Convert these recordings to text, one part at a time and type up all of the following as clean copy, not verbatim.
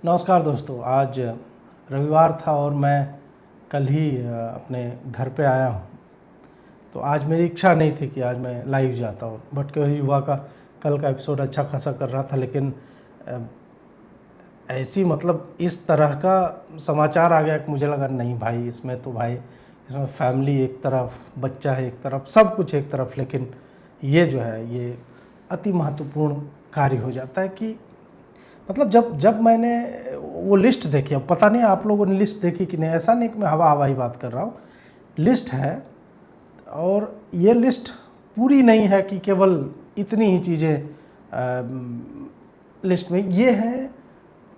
नमस्कार दोस्तों। आज रविवार था और मैं कल ही अपने घर पे आया हूँ। तो आज मेरी इच्छा नहीं थी कि आज मैं लाइव जाता हूँ। भटके हुए युवा का कल का एपिसोड अच्छा खासा कर रहा था, लेकिन ऐसी मतलब इस तरह का समाचार आ गया कि मुझे लगा नहीं भाई, इसमें तो भाई इसमें फैमिली एक तरफ, बच्चा है एक तरफ, सब कुछ एक तरफ, लेकिन ये जो है ये अति महत्वपूर्ण कार्य हो जाता है कि मतलब जब मैंने वो लिस्ट देखी, अब पता नहीं आप लोगों ने लिस्ट देखी कि नहीं, ऐसा नहीं कि मैं हवा ही बात कर रहा हूँ। लिस्ट है और ये लिस्ट पूरी नहीं है कि केवल इतनी ही चीज़ें लिस्ट में, ये है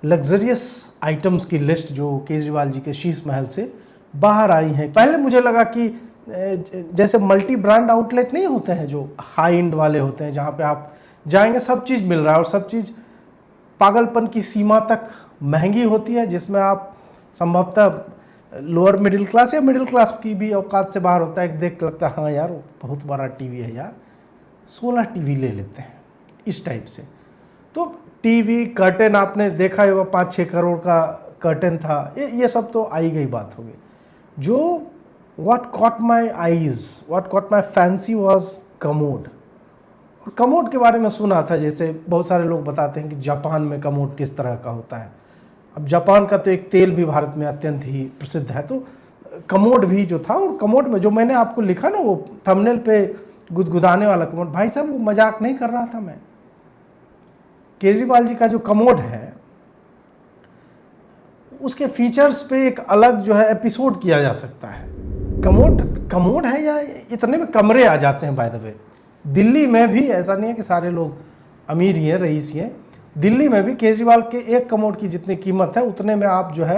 लग्जरियस आइटम्स की लिस्ट जो केजरीवाल जी के शीश महल से बाहर आई हैं। पहले मुझे लगा कि जैसे मल्टी ब्रांड आउटलेट नहीं होते हैं जो हाई एंड वाले होते हैं, जहाँ पे आप जाएंगे सब चीज़ मिल रहा है और सब चीज़ पागलपन की सीमा तक महंगी होती है, जिसमें आप संभवतः लोअर मिडिल क्लास या मिडिल क्लास की भी औकात से बाहर होता है। देख के लगता है हाँ यार बहुत बड़ा टीवी है यार, 16 टीवी ले लेते हैं इस टाइप से। तो टीवी कर्टेन आपने देखा होगा, 5-6 करोड़ का कर्टेन था, ये सब तो आई गई बात हो गई। जो what caught my eyes, what caught my fancy was commode. और कमोड के बारे में सुना था, जैसे बहुत सारे लोग बताते हैं कि जापान में कमोड किस तरह का होता है। अब जापान का तो एक तेल भी भारत में अत्यंत ही प्रसिद्ध है, तो कमोड भी जो था, और कमोड में जो मैंने आपको लिखा ना वो थंबनेल पे गुदगुदाने वाला कमोड, भाई साहब वो मजाक नहीं कर रहा था मैं। केजरीवाल जी का जो कमोड है उसके फीचर्स पे एक अलग जो है एपिसोड किया जा सकता है। कमोड है या इतने में कमरे आ जाते हैं। बाय द वे दिल्ली में भी ऐसा नहीं है कि सारे लोग अमीर ही हैं, रईस ही हैं। दिल्ली में भी केजरीवाल के एक कमोड की जितनी कीमत है उतने में आप जो है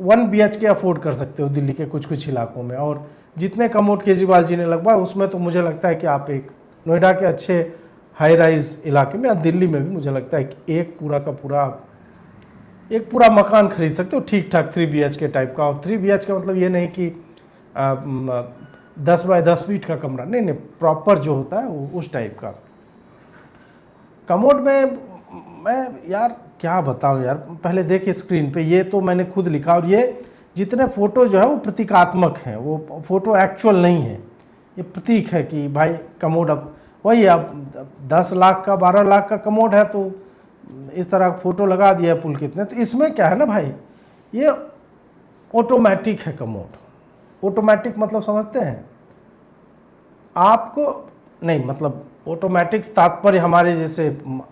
1 BHK अफोर्ड कर सकते हो दिल्ली के कुछ कुछ इलाकों में। और जितने कमोड केजरीवाल जी ने लगवाए उसमें तो मुझे लगता है कि आप एक नोएडा के अच्छे हाई राइज इलाके में या दिल्ली में भी मुझे लगता है कि एक पूरा मकान खरीद सकते हो ठीक ठाक 3 BHK टाइप का। और 3 BHK मतलब ये नहीं कि 10 बाय 10 फीट का कमरा, नहीं, प्रॉपर जो होता है वो उस टाइप का। कमोड में मैं यार क्या बताऊं यार, पहले देखिए स्क्रीन पे, ये तो मैंने खुद लिखा और ये जितने फ़ोटो जो है वो प्रतीकात्मक हैं, वो फ़ोटो एक्चुअल नहीं है, ये प्रतीक है कि भाई कमोड अब वही, अब 10 लाख का 12 लाख का कमोड है तो इस तरह फ़ोटो लगा दिया पुल कितने। तो इसमें क्या है ना भाई, ये ऑटोमेटिक है कमोड। ऑटोमेटिक मतलब समझते हैं आपको, नहीं मतलब ऑटोमेटिक तात्पर्य हमारे जैसे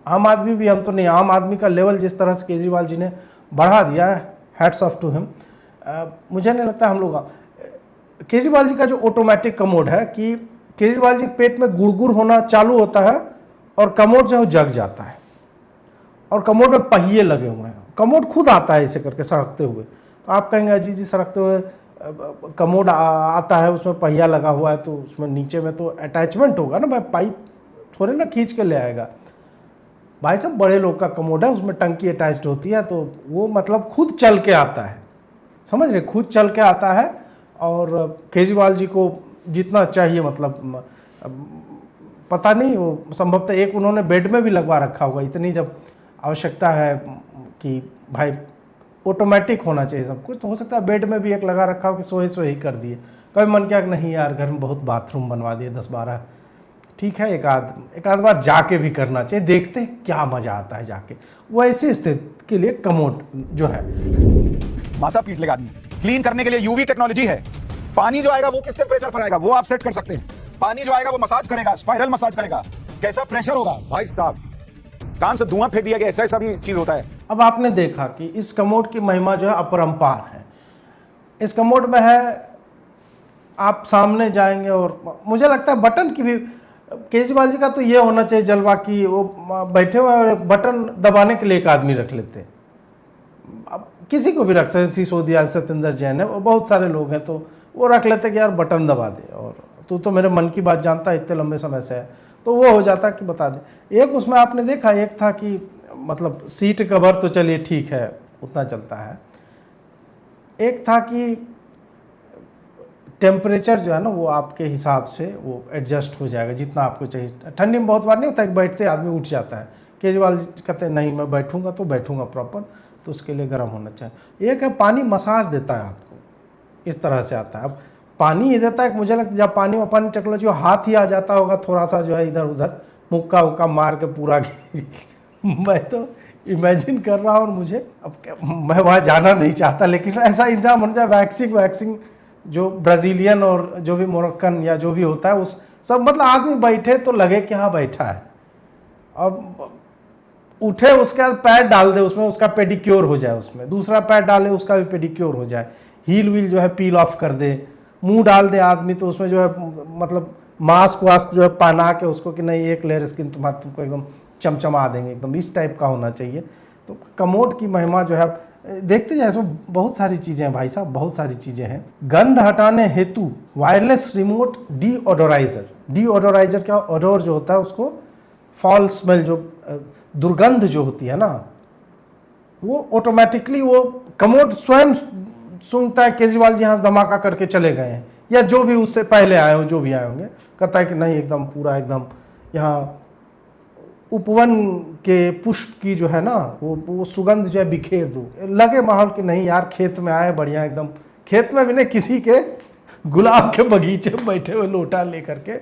आम आदमी भी, हम तो नहीं, आम आदमी का लेवल जिस तरह से केजरीवाल जी ने बढ़ा दिया है, हैट्स ऑफ टू हिम। मुझे नहीं लगता हम लोग केजरीवाल जी का जो ऑटोमेटिक कमोड है कि केजरीवाल जी के पेट में गुड़गुड़ होना चालू होता है और कमोड जो है जग जाता है, और कमोड में पहिए लगे हुए हैं, कमोड खुद आता है ऐसे करके सड़कते हुए। तो आप कहेंगे अजी जी सड़कते हुए कमोड आता है, उसमें पहिया लगा हुआ है तो उसमें नीचे में तो अटैचमेंट होगा ना भाई, पाइप थोड़े ना खींच के ले आएगा। भाई साहब बड़े लोग का कमोड है, उसमें टंकी अटैच्ड होती है, तो वो मतलब खुद चल के आता है, समझ रहे, खुद चल के आता है। और केजरीवाल जी को जितना चाहिए, मतलब पता नहीं, वो संभवतः एक उन्होंने बेड में भी लगवा रखा होगा, इतनी जब आवश्यकता है कि भाई ऑटोमेटिक होना चाहिए सब कुछ, तो हो सकता है बेड में भी एक लगा रखा हो कि सोए ही कर दिए। कभी मन किया कि नहीं यार घर में बहुत बाथरूम बनवा दिए 10-12, ठीक है एक आध बार जाके भी करना चाहिए, देखते हैं क्या मजा आता है जाके। वो ऐसी स्थिति के लिए कमोड जो है, माथा पीट लेगा आदमी। क्लीन करने के लिए यूवी टेक्नोलॉजी है। पानी जो आएगा वो किस टेम्परेचर पर आएगा वो आप सेट कर सकते हैं। पानी जो आएगा वो मसाज करेगा, स्पाइरल मसाज करेगा, कैसा प्रेशर होगा भाई साहब, कान से धुआं फेंक दिया गया, ऐसा भी चीज होता है। अब आपने देखा कि इस कमोड की महिमा जो है अपरंपार है। इस कमोड में है, आप सामने जाएंगे और मुझे लगता है बटन की भी, केजरीवाल जी का तो ये होना चाहिए जलवा की वो बैठे हुए और बटन दबाने के लिए एक आदमी रख लेते। अब किसी को भी रख सकते, सिसोदिया, सत्येंद्र जैन है, बहुत सारे लोग हैं, तो वो रख लेते कि यार बटन दबा दे और तू तो मेरे मन की बात जानता है इतने लंबे समय से है, तो वो हो जाता कि बता दे। एक उसमें आपने देखा, एक था कि मतलब सीट कवर तो चलिए ठीक है उतना चलता है, एक था कि टेम्परेचर जो है ना वो आपके हिसाब से वो एडजस्ट हो जाएगा जितना आपको चाहिए। ठंडी में बहुत बार नहीं होता है, बैठते आदमी उठ जाता है, केजरीवाल कहते हैं नहीं मैं बैठूंगा तो बैठूंगा प्रॉपर, तो उसके लिए गर्म होना चाहिए। एक है पानी मसाज देता है आपको, इस तरह से आता है। अब पानी ही देता है, मुझे लगता है जब पानी में पानी टेक्नोलॉजी हाथ ही आ जाता होगा थोड़ा सा जो है इधर उधर मुक्का उक्का मार के पूरा मैं तो इमेजिन कर रहा हूँ, और मुझे अब मैं वहाँ जाना नहीं चाहता, लेकिन ऐसा इंतजाम होना चाहिए। वैक्सिंग जो ब्राज़ीलियन और जो भी मोरक्कन या जो भी होता है उस सब, मतलब आदमी बैठे तो लगे कि हाँ बैठा है, और उठे उसके बाद पैर डाल दे उसमें, उसका पेडिक्योर हो जाए, उसमें दूसरा पैर डाले उसका भी पेडिक्योर हो जाए, हील व्हील जो है पील ऑफ कर दे, मुंह डाल दे आदमी तो उसमें जो है मतलब मास्क वास्क जो है पहना के उसको कि नहीं एक लेयर स्किन तुमको एकदम चमचमा देंगे, एकदम इस टाइप का होना चाहिए। तो कमोड की महिमा जो है देखते जाए, इसमें बहुत सारी चीज़ें हैं भाई साहब, बहुत सारी चीज़ें हैं। गंध हटाने हेतु वायरलेस रिमोट डीओडोराइजर क्या, ओडोर जो होता है उसको फॉल स्मेल जो दुर्गंध जो होती है ना, वो ऑटोमेटिकली वो कमोड स्वयं सुनता है केजरीवाल जी यहाँ से धमाका करके चले गए हैं, या जो भी उससे पहले आए हो, जो भी आए होंगे, कहता है कि नहीं एकदम पूरा एकदम यहाँ उपवन के पुष्प की जो है ना वो सुगंध जो है बिखेर दो, लगे माहौल कि नहीं यार खेत में आए बढ़िया, एकदम खेत में भी नहीं किसी के गुलाब के बगीचे में बैठे हुए लोटा लेकर के।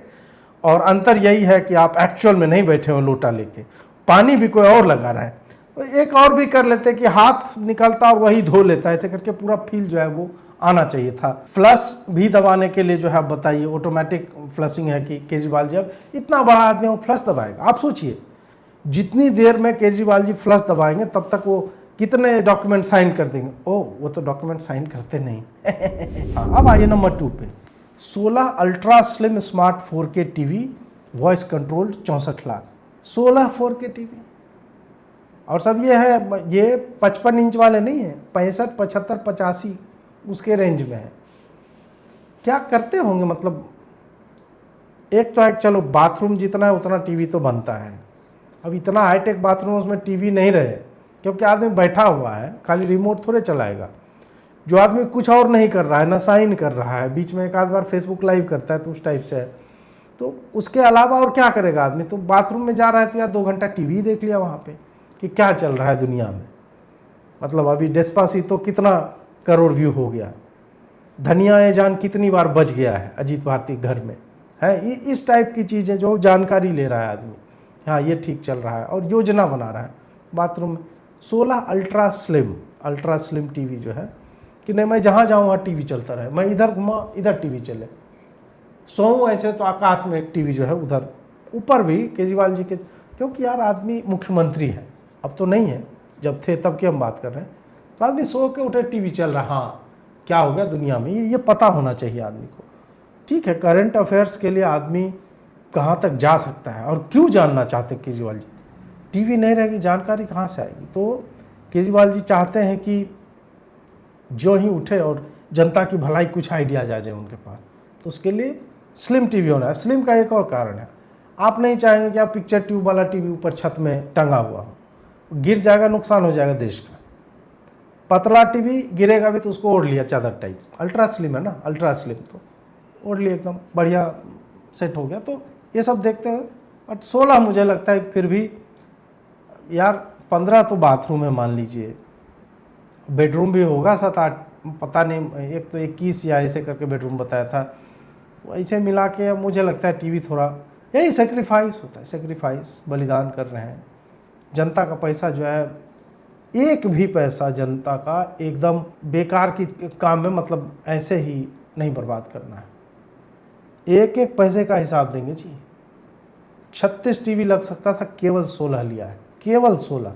और अंतर यही है कि आप एक्चुअल में नहीं बैठे हो लोटा लेके, पानी भी कोई और लगा रहा है, तो एक और भी कर लेते कि हाथ निकलता और वही धो लेता, ऐसे करके पूरा फील जो है वो आना चाहिए था। फ्लश भी दबाने के लिए जो है बताइए, ऑटोमेटिक फ्लशिंग है कि केजरीवाल जी अब इतना बड़ा आदमी है वो फ्लश दबाएगा। आप सोचिए जितनी देर में केजरीवाल जी फ्लश दबाएंगे तब तक वो कितने डॉक्यूमेंट साइन कर देंगे। ओ वो तो डॉक्यूमेंट साइन करते नहीं। हाँ, अब आइए नंबर 2 पे। 16 ultra slim smart 4K TV voice controlled 64 lakh. 16 4K TV, और सब ये है, ये 55 इंच वाले नहीं है, 65, 75, 85 उसके रेंज में है। क्या करते होंगे, मतलब एक तो है चलो बाथरूम जितना है उतना टीवी तो बनता है, अब इतना हाईटेक बाथरूम उसमें टीवी नहीं रहे, क्योंकि आदमी बैठा हुआ है, खाली रिमोट थोड़े चलाएगा। जो आदमी कुछ और नहीं कर रहा है, ना साइन कर रहा है, बीच में एक आध बार फेसबुक लाइव करता है तो उस टाइप से है, तो उसके अलावा और क्या करेगा आदमी। तो बाथरूम में जा रहा है तो यार 2 घंटा टीवी देख लिया वहाँ पे कि क्या चल रहा है दुनिया में। मतलब अभी डेस्पासीतो कितना करोड़ व्यू हो गया, धनिया ये जान कितनी बार बज गया है अजीत भारती घर में, है इस टाइप की चीज़ें जो जानकारी ले रहा है आदमी, हाँ ये ठीक चल रहा है, और योजना बना रहा है बाथरूम में। 16 अल्ट्रा स्लिम टीवी जो है कि नहीं मैं जहाँ जाऊँ वहाँ टीवी चलता रहे, मैं इधर घुमा इधर टीवी चले, सोऊं ऐसे तो आकाश में एक टीवी जो है उधर ऊपर भी केजरीवाल जी के, क्योंकि यार आदमी मुख्यमंत्री है, अब तो नहीं है, जब थे तब की हम बात कर रहे हैं, तो आदमी सो के उठे टीवी चल रहा, हाँ क्या हो गया दुनिया में, ये पता होना चाहिए आदमी को। ठीक है, करंट अफेयर्स के लिए आदमी कहाँ तक जा सकता है, और क्यों जानना चाहते केजरीवाल जी, टीवी नहीं रहेगी जानकारी कहाँ से आएगी। तो केजरीवाल जी चाहते हैं कि जो ही उठे और जनता की भलाई कुछ आइडिया जा जाए उनके पास, तो उसके लिए स्लिम टीवी होना है। स्लिम का एक और कारण है, आप नहीं चाहेंगे कि आप पिक्चर ट्यूब वाला टीवी ऊपर छत में टंगा हुआ हो, गिर जाएगा, नुकसान हो जाएगा देश का। पतला टीवी गिरेगा भी तो उसको ओढ़ लिया चादर टाइप, अल्ट्रा स्लिम है ना, अल्ट्रा स्लिम तो ओढ़ लिया, एकदम बढ़िया सेट हो गया। तो ये सब देखते हैं, बट 16 मुझे लगता है फिर भी यार, 15 तो बाथरूम है मान लीजिए, बेडरूम भी होगा 7-8, पता नहीं, एक तो 21 या ऐसे करके बेडरूम बताया था, तो ऐसे मिला के मुझे लगता है टीवी थोड़ा, यही सेक्रीफाइस होता है, सेक्रीफाइस बलिदान कर रहे हैं। जनता का पैसा जो है, एक भी पैसा जनता का एकदम बेकार की काम में, मतलब ऐसे ही नहीं बर्बाद करना है, एक एक पैसे का हिसाब देंगे जी। 36 टीवी लग सकता था, केवल 16 लिया है, केवल 16।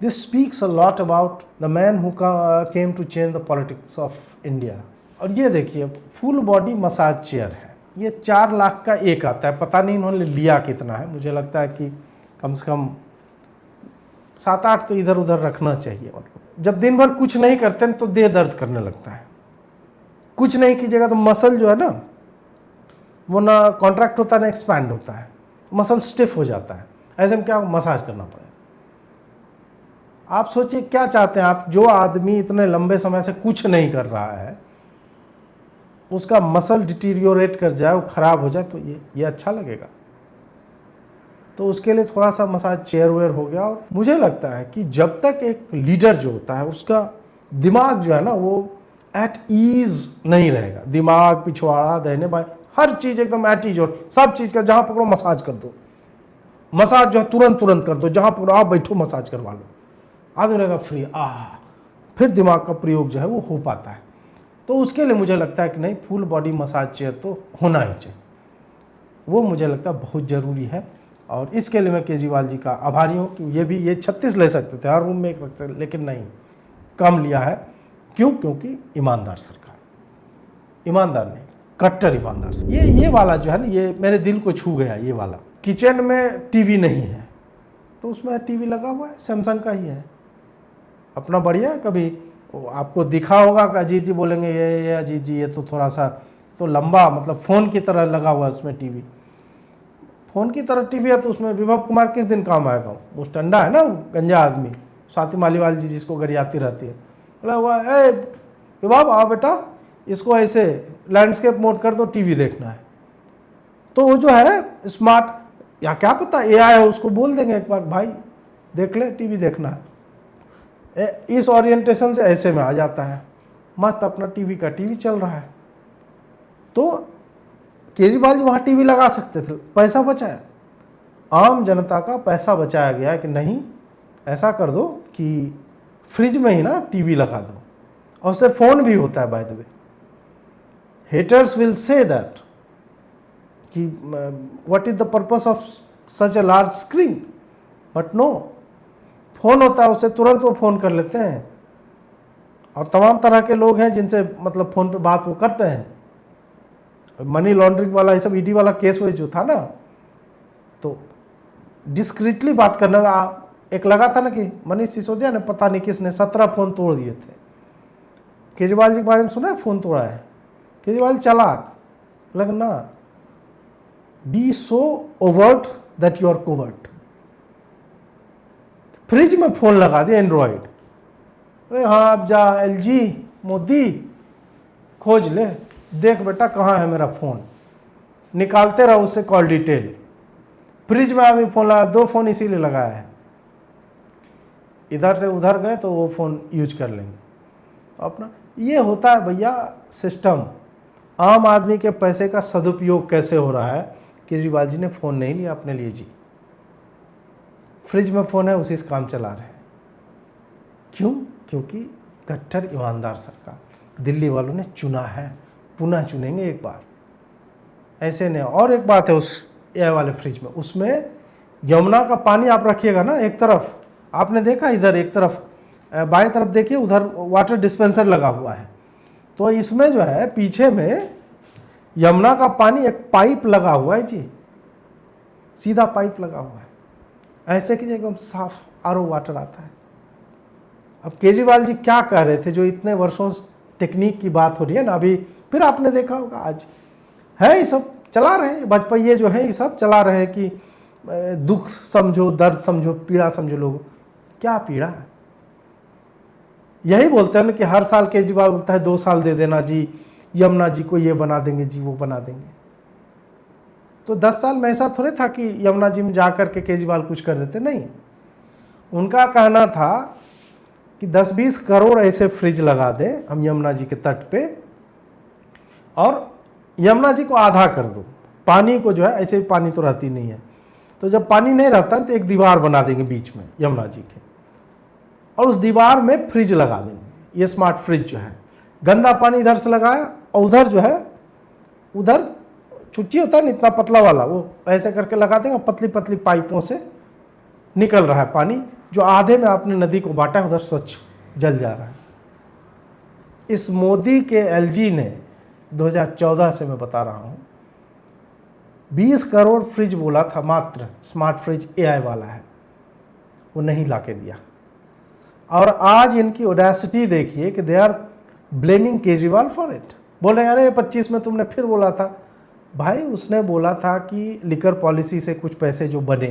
This speaks a lot about the man who came to change the politics of India. और ये देखिए फुल बॉडी मसाज चेयर है, ये 4 लाख का एक आता है, पता नहीं इन्होंने लिया कितना है, मुझे लगता है कि कम से कम 7-8 तो इधर उधर रखना चाहिए। मतलब जब दिन भर कुछ नहीं करते हैं तो देह दर्द करने लगता है, कुछ नहीं कीजिएगा तो मसल जो है ना वो ना कॉन्ट्रैक्ट होता है ना एक्सपैंड होता है, मसल स्टिफ हो जाता है, ऐसे में क्या मसाज करना पड़ेगा। आप सोचिए क्या चाहते हैं आप, जो आदमी इतने लंबे समय से कुछ नहीं कर रहा है उसका मसल डिटीरियोरेट कर जाए, वो खराब हो जाए, तो ये अच्छा लगेगा। तो उसके लिए थोड़ा सा मसाज चेयर वेयर हो गया। और मुझे लगता है कि जब तक एक लीडर जो होता है उसका दिमाग जो है ना वो एट ईज नहीं रहेगा, दिमाग पिछवाड़ा दाहिने बाएं हर चीज़ एकदम एट ईज, और सब चीज़ का जहाँ पकड़ो मसाज कर दो, मसाज जो है तुरंत कर दो, जहाँ पकड़ो आप बैठो मसाज करवा लो, आदमी रहेगा फ्री, फिर दिमाग का प्रयोग जो है वो हो पाता है। तो उसके लिए मुझे लगता है कि नहीं, फुल बॉडी मसाज चेयर तो होना ही चाहिए, वो मुझे लगता है बहुत ज़रूरी है। और इसके लिए मैं केजरीवाल जी का आभारी हूँ कि ये 36 ले सकते थे, हर रूम में एक रखते, लेकिन नहीं, कम लिया है। क्यों? क्योंकि ईमानदार सरकार, ईमानदार नहीं, कट्टर ईमानदार सरकार। ये वाला जो है ना, ये मेरे दिल को छू गया। ये वाला किचन में टीवी नहीं है तो उसमें टीवी लगा हुआ है, सैमसंग का ही है, अपना बढ़िया। कभी आपको दिखा होगा कि अजीत जी बोलेंगे ये अजीत जी ये तो थोड़ा सा तो लंबा, मतलब फ़ोन की तरह लगा हुआ है उसमें टीवी, फ़ोन की तरह टीवी है, तो उसमें विभव कुमार किस दिन काम आएगा? मुस्टंडा है ना, गंजा आदमी, स्वाति मालीवाल जी जिसको गरियाती रहती है, बोला हुआ है विभव आओ बेटा, इसको ऐसे लैंडस्केप मोड कर दो, टीवी देखना है। तो वो जो है स्मार्ट, या क्या पता एआई है, उसको बोल देंगे एक बार भाई देख ले टीवी देखना है, इस ओरिएंटेशन से ऐसे में आ जाता है, मस्त अपना टीवी का टीवी चल रहा है। तो केजरीवाल जी वहाँ टीवी लगा सकते थे, पैसा बचाया, आम जनता का पैसा बचाया गया है कि नहीं ऐसा कर दो कि फ्रिज में ही ना टीवी लगा दो, और उससे फ़ोन भी होता है by the way. Haters will say that कि what is the purpose of such a large screen, but no, phone होता है, उससे तुरंत वो फ़ोन कर लेते हैं। और तमाम तरह के लोग हैं जिनसे मतलब फ़ोन पे बात वो करते हैं। मनी लॉन्ड्रिंग वाला ये सब ईडी वाला केस वो जो था ना, तो डिस्क्रीटली बात करना, एक लगा था ना कि मनीष सिसोदिया ने पता नहीं किसने 17 फ़ोन तोड़ दिए थे। केजरीवाल जी के बारे में सुना है फ़ोन तोड़ा है? केजरीवाल चालाक, लेकिन ना, be so overt that you are covert. Fridge में फ़ोन लगा दिया एंड्रॉयड, अरे हाँ आप जा एलजी मोदी खोज ले, देख बेटा कहाँ है मेरा फ़ोन, निकालते रहो उससे कॉल डिटेल। फ्रिज में आदमी फ़ोन लगा, 2 फ़ोन इसीलिए लगाया है, इधर से उधर गए तो वो फ़ोन यूज कर लेंगे। तो अपना ये होता है भैया सिस्टम, आम आदमी के पैसे का सदुपयोग कैसे हो रहा है। केजरीवाल जी ने फ़ोन नहीं लिया अपने लिए जी, फ्रिज में फ़ोन है, उसी से काम चला रहे हैं। क्यों? क्योंकि कट्टर ईमानदार सरकार दिल्ली वालों ने चुना है, पुनः चुनेंगे एक बार, ऐसे नहीं। और एक बात है उस एयर वाले फ्रिज में, उसमें यमुना का पानी आप रखिएगा ना एक तरफ, आपने देखा इधर एक तरफ, बाएं तरफ देखिए उधर वाटर डिस्पेंसर लगा हुआ है, तो इसमें जो है पीछे में यमुना का पानी एक पाइप लगा हुआ है जी, सीधा पाइप लगा हुआ है, ऐसे कि एकदम साफ आरओ वाटर आता है। अब केजरीवाल जी क्या कह रहे थे, जो इतने वर्षों से टेक्निक की बात हो रही है ना, अभी फिर आपने देखा होगा आज है ये सब चला रहे हैं, भाजपाइये जो है ये सब चला रहे हैं कि दुख समझो, दर्द समझो, पीड़ा समझो। लोग क्या पीड़ा है, यही बोलते हैं ना कि हर साल केजरीवाल बोलता है 2 साल दे देना जी, यमुना जी को ये बना देंगे जी, वो बना देंगे। तो 10 साल में ऐसा थोड़े था कि यमुना जी में जाकर के केजरीवाल कुछ कर देते, नहीं। उनका कहना था कि 10-20 करोड़ ऐसे फ्रिज लगा दें हम यमुना जी के तट पे, और यमुना जी को आधा कर दो, पानी को जो है, ऐसे भी पानी तो रहती नहीं है, तो जब पानी नहीं रहता तो एक दीवार बना देंगे बीच में यमुना जी के, और उस दीवार में फ्रिज लगा देंगे। ये स्मार्ट फ्रिज जो है, गंदा पानी इधर से लगाया और उधर जो है, उधर चुच्ची होता है ना इतना पतला वाला, वो ऐसे करके लगा देंगे, पतली पतली पाइपों से निकल रहा है पानी, जो आधे में आपने नदी को बांटा है उधर स्वच्छ जल जा रहा है। इस मोदी के एलजी ने 2014 से मैं बता रहा हूँ 20 करोड़ फ्रिज बोला था, मात्र स्मार्ट फ्रिज एआई वाला है, वो नहीं लाके दिया। और आज इनकी ऑडेसिटी देखिए कि they are blaming Kejriwal for it, बोल रहे हैं अरे 25 में तुमने फिर बोला था। भाई उसने बोला था कि लिकर पॉलिसी से कुछ पैसे जो बने,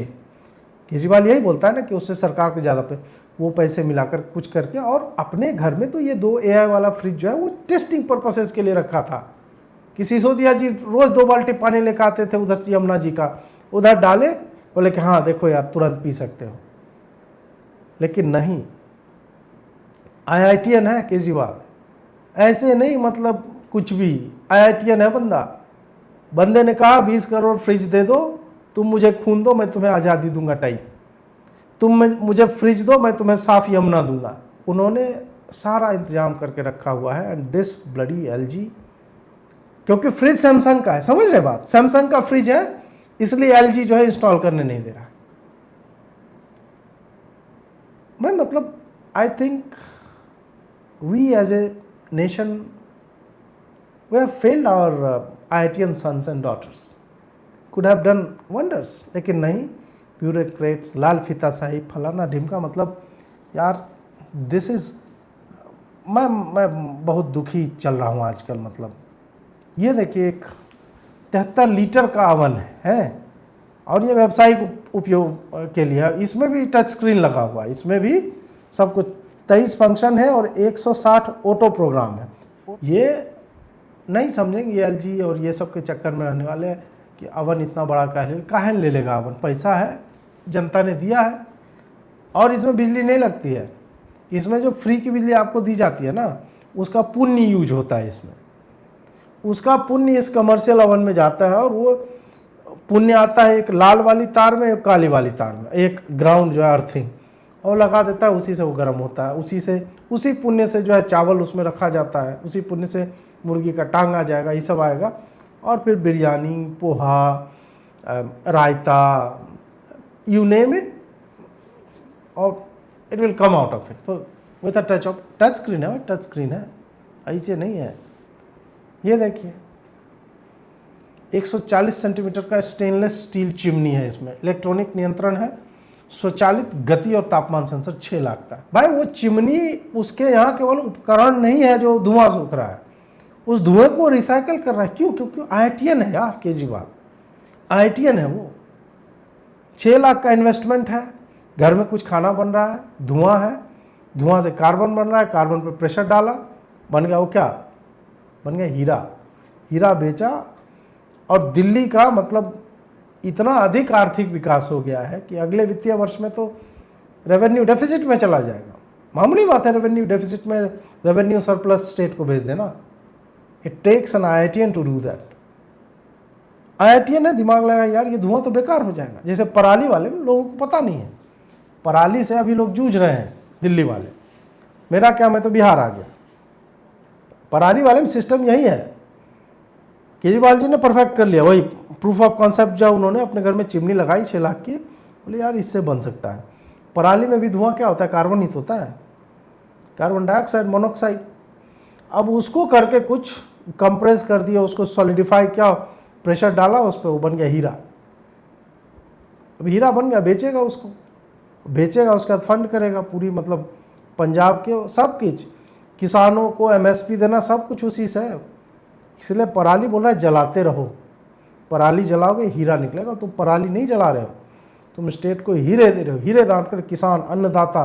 केजरीवाल यही बोलता है ना कि उससे सरकार को ज़्यादा वो पैसे मिलाकर कुछ करके, और अपने घर में तो ये 2 एआई वाला फ्रिज जो है वो टेस्टिंग पर्पसेस के लिए रखा था कि सिसोदिया जी रोज़ 2 बाल्टी पानी लेकर आते थे उधर से यमुना जी का, उधर डाले बोले कि हाँ देखो यार तुरंत पी सकते हो, लेकिन नहीं, IITian है केजरीवाल, ऐसे नहीं मतलब कुछ भी, IITian है बंदा। बंदे ने कहा 20 करोड़ फ्रिज दे दो, तुम मुझे खून दो मैं तुम्हें आज़ादी दूंगा टाइप, तुम मुझे फ्रिज दो मैं तुम्हें साफ यमुना दूंगा। उन्होंने सारा इंतजाम करके रखा हुआ है। एंड दिस ब्लडी LG, क्योंकि फ्रिज सैमसंग का है, समझ रहे बात, सैमसंग का फ्रिज है, इसलिए LG जो है इंस्टॉल करने नहीं दे रहा। मैं मतलब I think we as a nation we have failed our IITian sons and daughters, could have done wonders, लेकिन नहीं, ब्यूरोक्रेट्स, लाल फीताशाही, फलाना ढिमका, मतलब यार दिस इज, मैं बहुत दुखी चल रहा हूँ आजकल। मतलब ये देखिए एक 73 लीटर का ओवन है और ये व्यावसायिक उपयोग के लिए है, इसमें भी टच स्क्रीन लगा हुआ है, इसमें भी सब कुछ, 23 फंक्शन है और 160 ऑटो प्रोग्राम है। ये नहीं समझेंगे ये LG और ये सब के चक्कर में रहने वाले हैं कि अवन इतना बड़ा काहे ले लेगा अवन, पैसा है जनता ने दिया है, और इसमें बिजली नहीं लगती है, इसमें जो फ्री की बिजली आपको दी जाती है ना, उसका पुण्य यूज होता है इसमें, उसका पुण्य इस कमर्शियल ओवन में जाता है, और वो पुण्य आता है एक लाल वाली तार में, एक काली वाली तार में, एक ग्राउंड जो है अर्थिंग, और लगा देता है, उसी से वो गर्म होता है, उसी पुण्य से जो है चावल उसमें रखा जाता है, उसी पुण्य से मुर्गी का टांग आ जाएगा, ये सब आएगा, और फिर बिरयानी, पोहा, रायता, यू नेम इट, और it will come out of it. तो विथ अ टच स्क्रीन है, टच स्क्रीन है, ऐसे नहीं है। ये देखिए 140 सेंटीमीटर का स्टेनलेस स्टील चिमनी है, इसमें इलेक्ट्रॉनिक नियंत्रण है, स्वचालित गति और तापमान सेंसर, 6 लाख का। भाई वो चिमनी उसके यहाँ केवल उपकरण नहीं है जो धुआं सोख रहा है, उस धुएं को रिसाइकल कर रहा है। क्यों? क्योंकि IITian है यार केजरीवाल, IITian है वो। 6 लाख का इन्वेस्टमेंट है, घर में कुछ खाना बन रहा है, धुआं है, धुआं से कार्बन बन रहा है, कार्बन पे प्रेशर डाला, बन गया वो क्या बन गया, हीरा। हीरा बेचा, और दिल्ली का मतलब इतना अधिक आर्थिक विकास हो गया है कि अगले वित्तीय वर्ष में तो रेवेन्यू डेफिसिट में चला जाएगा। मामूली बात है रेवेन्यू डेफिसिट में रेवेन्यू सरप्लस स्टेट को भेज देना। It takes an IITian to do that. IITian है, दिमाग लगा यार ये धुआं तो बेकार हो जाएगा। जैसे पराली वाले में लोगों को पता नहीं है, पराली से अभी लोग जूझ रहे हैं दिल्ली वाले, मेरा क्या, मैं तो बिहार आ गया। पराली वाले में सिस्टम यही है, केजरीवाल जी ने परफेक्ट कर लिया, वही प्रूफ ऑफ कॉन्सेप्ट जब उन्होंने अपने घर में चिमनी लगाई 6 लाख की, बोले यार इससे बन सकता है। पराली में भी धुआं क्या होता है, कार्बन ही तो होता है, कार्बन डाइऑक्साइड, मोनोऑक्साइड। अब उसको करके कुछ कंप्रेस कर दिया, उसको सॉलिडिफाई किया, प्रेशर डाला उस पर, वो बन गया हीरा। अब हीरा बन गया, बेचेगा उसको, बेचेगा उसके बाद फंड करेगा पूरी, मतलब पंजाब के सब कुछ, किसानों को MSP देना, सब कुछ उसी से है। इसलिए पराली बोल रहा है जलाते रहो, पराली जलाओगे हीरा निकलेगा। तुम पराली नहीं जला रहे हो, तुम स्टेट को हीरे दे रहे हो, हीरे दान कर किसान, अन्नदाता,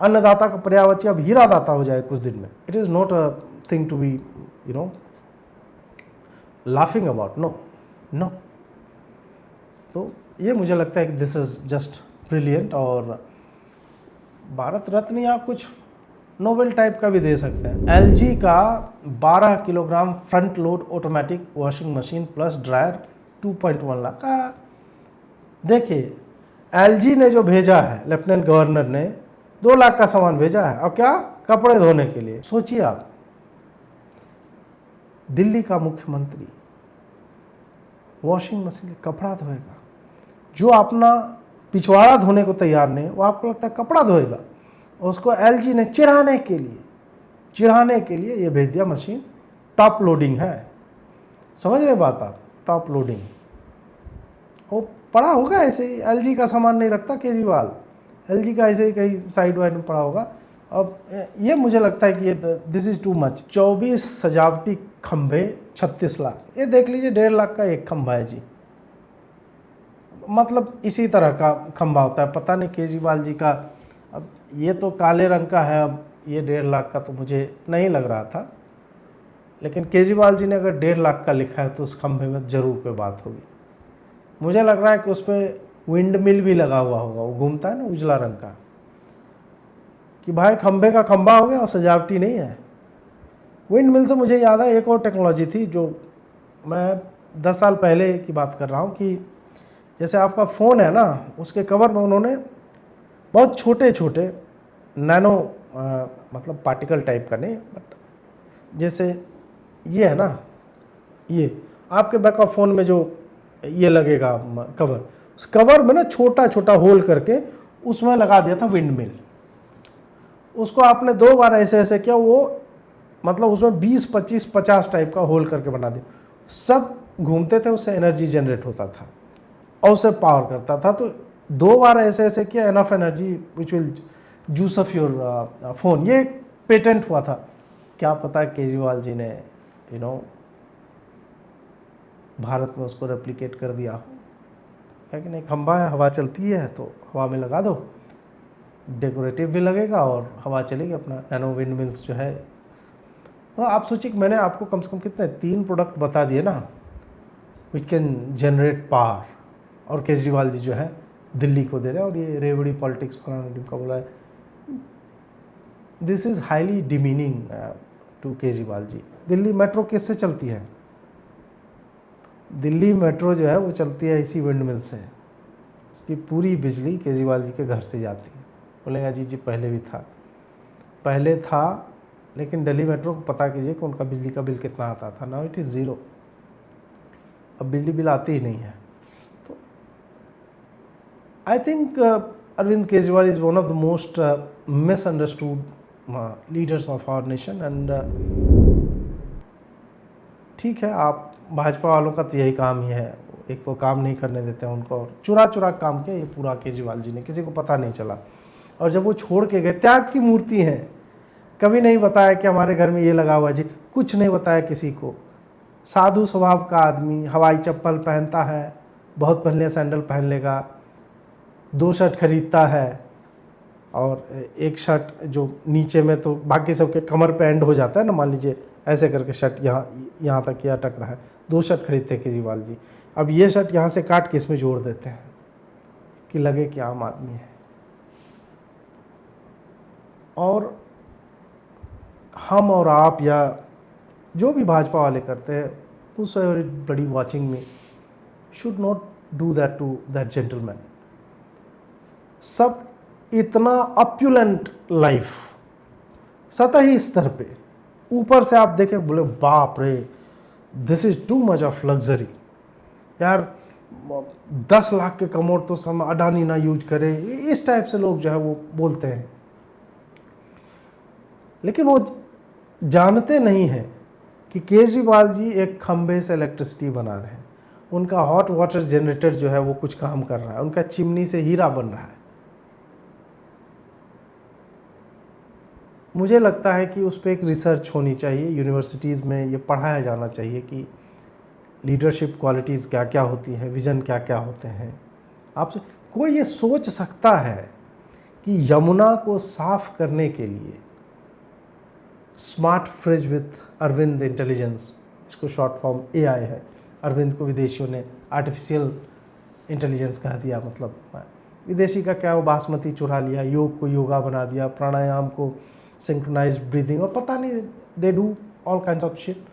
अन्नदाता का पर्यायवाची अब हीरा दाता हो जाए कुछ दिन में। It is not a thing to be laughing about, no. तो ये मुझे लगता है कि दिस इज जस्ट ब्रिलियंट, और भारत रत्न या कुछ नोबेल टाइप का भी दे सकते हैं। LG का 12 kilogram front load automatic washing machine plus dryer 2.1 lakh का। देखिए LG ने जो भेजा है, लेफ्टिनेंट गवर्नर ने 2 लाख का सामान भेजा है, और क्या, कपड़े धोने के लिए। सोचिए आप, दिल्ली का मुख्यमंत्री वॉशिंग मशीन कपड़ा धोएगा, जो अपना पिछवाड़ा धोने को तैयार नहीं, वो आपको लगता है कपड़ा धोएगा। और उसको LG ने चिढ़ाने के लिए ये भेज दिया मशीन। टॉप लोडिंग है, समझ रहे बात आप, टॉप लोडिंग। वो पड़ा होगा ऐसे ही, LG का सामान नहीं रखता केजरीवाल, LG का ऐसे ही कहीं साइड वाइड में पड़ा होगा। अब ये मुझे लगता है कि ये दिस इज़ टू मच। 24 सजावटी खंभे 36 लाख, ये देख लीजिए 1.5 लाख का एक खंभा है जी। मतलब इसी तरह का खंभा होता है, पता नहीं केजरीवाल जी का। अब ये तो काले रंग का है, अब ये 1.5 लाख का तो मुझे नहीं लग रहा था, लेकिन केजरीवाल जी ने अगर 1.5 लाख का लिखा है तो उस खंभे में ज़रूर कोई बात होगी। मुझे लग रहा है कि उस पर विंड मिल भी लगा हुआ होगा, वो घूमता है ना उजला रंग का, कि भाई खंबे का खंबा हो गया और सजावटी नहीं है। विंड मिल से मुझे याद है एक और टेक्नोलॉजी थी जो मैं 10 साल पहले की बात कर रहा हूँ, कि जैसे आपका फ़ोन है ना, उसके कवर में उन्होंने बहुत छोटे छोटे नैनो मतलब पार्टिकल टाइप का नहीं, बट जैसे ये है ना, ये आपके बैक ऑफ फ़ोन में जो ये लगेगा कवर, उस कवर में ना छोटा छोटा होल करके उसमें लगा दिया था विंड मिल। उसको आपने 2 बार ऐसे ऐसे किया, वो मतलब उसमें 20, 25, 50 टाइप का होल करके बना दिया, सब घूमते थे, उससे एनर्जी जनरेट होता था और उससे पावर करता था। तो 2 बार ऐसे ऐसे किया, enough energy which will juice of your phone. ये पेटेंट हुआ था, क्या पता केजरीवाल जी ने भारत में उसको रेप्लिकेट कर दिया हो, है कि नहीं। खंबा है, हवा चलती है तो हवा में लगा दो, डेकोरेटिव भी लगेगा और हवा चलेगी अपना। नैनो विंड मिल्स जो है, तो आप सोचिए कि मैंने आपको कम से कम कितने 3 प्रोडक्ट बता दिए ना विच कैन जनरेट पावर, और केजरीवाल जी जो है दिल्ली को दे रहे हैं, और ये रेवड़ी पॉलिटिक्स फलाना टीम का बोला है। This is highly demeaning to Kejriwal ji. Delhi metro किससे चलती है? दिल्ली मेट्रो जो है वो चलती है इसी विंड मिल से। उसकी पूरी बिजली केजरीवाल जी के घर से जाती है। बोलेगा जी पहले था, लेकिन दिल्ली मेट्रो को पता कीजिए कि उनका बिजली का बिल कितना आता था। Now it is 0। अब बिजली बिल आती ही नहीं है। तो I think Arvind Kejriwal is one of the most misunderstood leaders of our nation. And ठीक है, आप भाजपा वालों का तो यही काम ही है, एक तो काम नहीं करने देते हैं उनको, और चुरा काम किया ये पूरा केजरीवाल जी ने, किसी को पता नहीं चला। और जब वो छोड़ के गए, त्याग की मूर्ति हैं, कभी नहीं बताया कि हमारे घर में ये लगा हुआ जी, कुछ नहीं बताया किसी को। साधु स्वभाव का आदमी, हवाई चप्पल पहनता है, बहुत बढ़िया सैंडल पहन लेगा, 2 शर्ट खरीदता है, और एक शर्ट जो नीचे में तो बाकी सबके कमर पे एंड हो जाता है ना, मान लीजिए ऐसे करके शर्ट यहाँ तक ये अटक रहा है, 2 शर्ट खरीदते हैं केजरीवाल जी। अब ये शर्ट यहाँ से काट के इसमें जोड़ देते हैं कि लगे कि आम आदमी है। और हम और आप या जो भी भाजपा वाले करते हैं, उस बड़ी वॉचिंग में should not do that to that gentleman. सब इतना अप्युलेंट लाइफ, सतही स्तर पे, ऊपर से आप देखें बोले बाप रे this is too much of luxury यार, 10 लाख के कमोड तो सम अडानी ना यूज करे, इस टाइप से लोग जो है वो बोलते हैं। लेकिन वो जानते नहीं हैं कि केजरीवाल जी एक खंबे से इलेक्ट्रिसिटी बना रहे हैं, उनका हॉट वाटर जनरेटर जो है वो कुछ काम कर रहा है, उनका चिमनी से हीरा बन रहा है। मुझे लगता है कि उस पर एक रिसर्च होनी चाहिए, यूनिवर्सिटीज़ में ये पढ़ाया जाना चाहिए कि लीडरशिप क्वालिटीज़ क्या क्या होती हैं, विज़न क्या क्या होते हैं। आपसे कोई ये सोच सकता है कि यमुना को साफ करने के लिए smart fridge with Arvind intelligence, इसको शॉर्ट फॉर्म AI है, अरविंद को विदेशियों ने आर्टिफिशियल इंटेलिजेंस कह दिया, मतलब विदेशी का क्या, वो बासमती चुरा लिया, योग को योगा बना दिया, प्राणायाम को सिंक्रोनाइज्ड ब्रीदिंग, और पता नहीं they do all kinds of shit.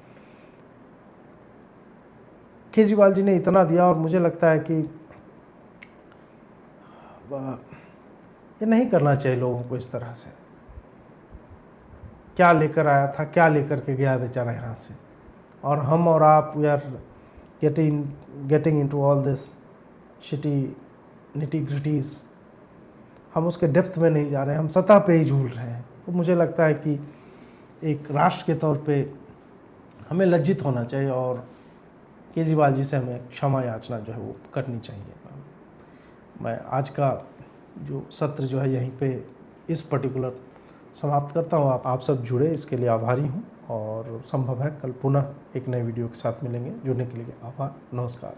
Kejriwal ji ने इतना दिया, और मुझे लगता है कि ये नहीं करना चाहिए लोगों को इस तरह से। क्या लेकर आया था, क्या लेकर के गया बेचारा यहाँ से, और हम और आप we are getting into all this shitty nitty gritties. हम उसके डेप्थ में नहीं जा रहे हैं, हम सतह पे ही झूल रहे हैं। तो मुझे लगता है कि एक राष्ट्र के तौर पे हमें लज्जित होना चाहिए, और केजरीवाल जी से हमें क्षमा याचना जो है वो करनी चाहिए। मैं आज का जो सत्र जो है यहीं पे इस पर्टिकुलर समाप्त करता हूँ। आप सब जुड़े, इसके लिए आभारी हूँ, और संभव है कल पुनः एक नए वीडियो के साथ मिलेंगे। जुड़ने के लिए आभार, नमस्कार।